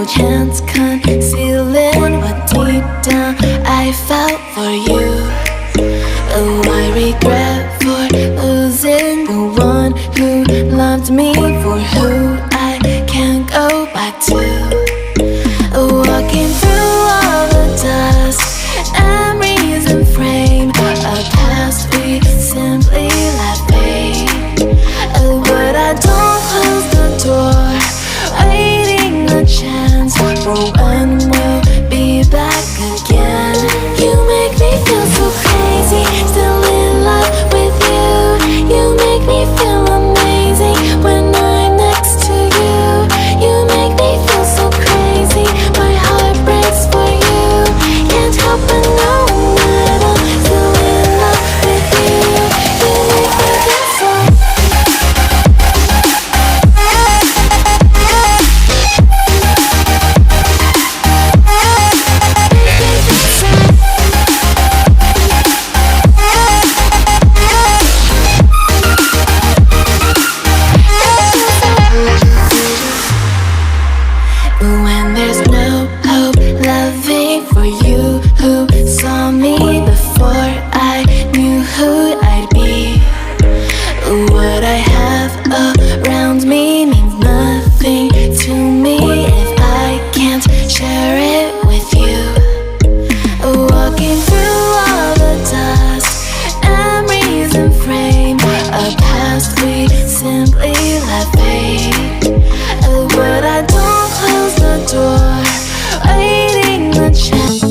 no chance concealing what deep down I felt for you. Oh, I regret for losing the one who loved me, for who I can't go back to. Walking through all the dust, memories and frame, a past we simply let fade. But I don't close the door, waiting a chance for when we'll be back again. You make me feel so crazy, still in love with you. You make me feel amazing when I'm next to you. You make me feel so crazy, my heart breaks for you. Can't help but know that I'm still in love with you. You make me feel so. When there's no hope loving for you who saw me before I knew who I'd be. What I have around me means nothing to me if I can't share it with you. Walking through all the dust, memories and frame, a past we simply let fade. But I don't close the door, waiting the chance.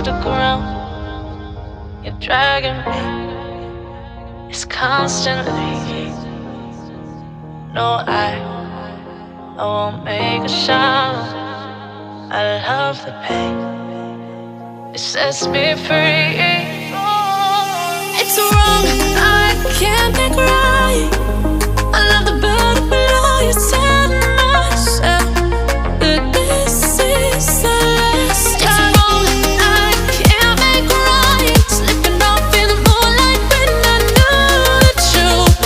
the ground. You're dragging me. It's constantly. No, I won't make a sound. I love the pain. It sets me free. It's wrong, I can't make right. I love the bird below you. Tell myself that this is the last time. It's wrong, I can't make right. Slipping off in the moonlight when I knew the truth.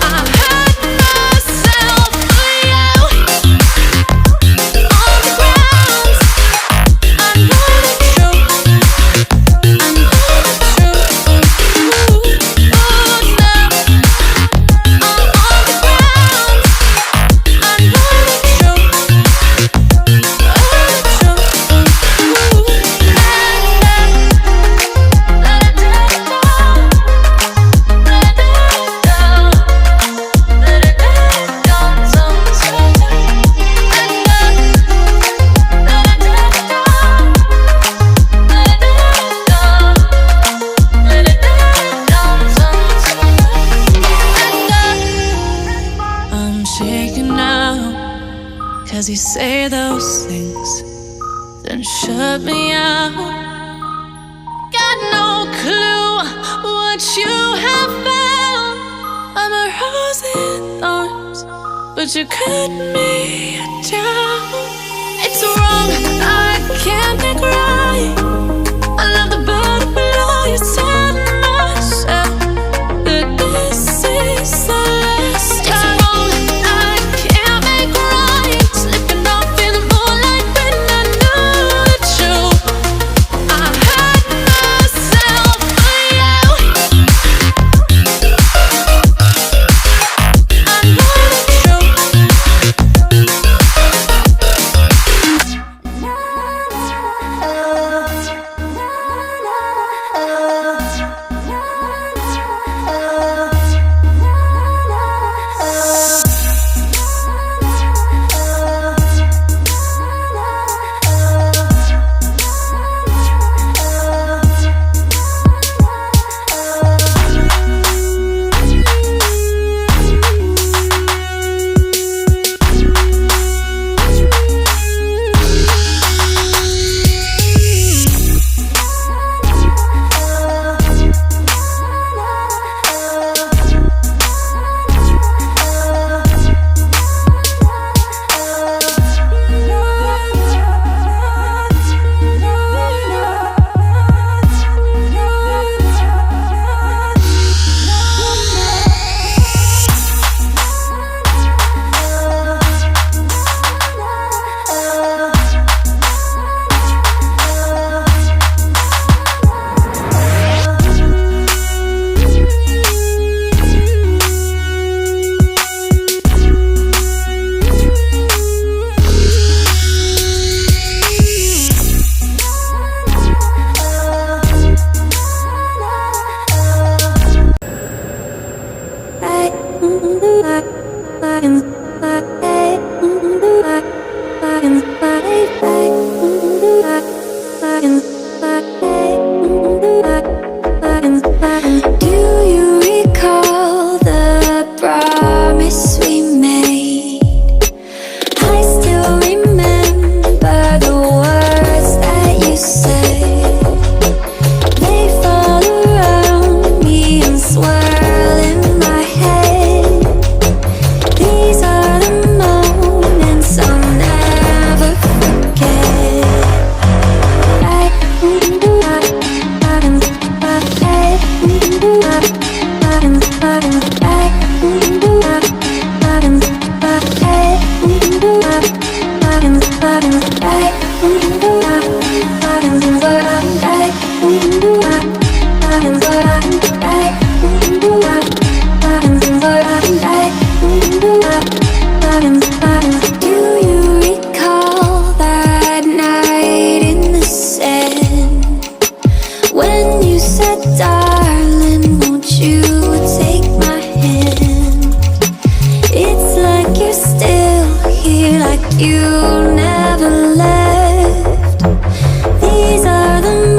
I hurt myself for you. On the ground, I know the truth. I know the truth. Oh, now I'm on the ground. I know the truth. I'm shaking now, 'cause you say those things, then shut me out. Got no clue what you have found. I'm a rose in thorns, but you cut me down. It's wrong, I can't make right. I love the bird below you. Tell myself that this is the last time. It's wrong, I can't make right. Slipping off in the moonlight when I knew the truth. I hurt myself for you. I know the truth. Do you recall the promise we made? I still remember the words that you said. They fall around me and swirl in my head. These are the moments I'll never forget. Do you recall that night in the sand when you said, darling, won't you take my hand? It's like you're still here, like you never left. These are the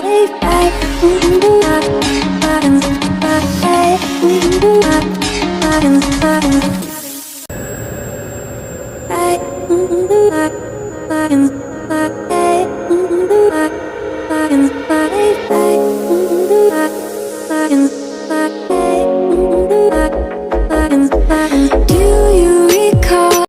baby.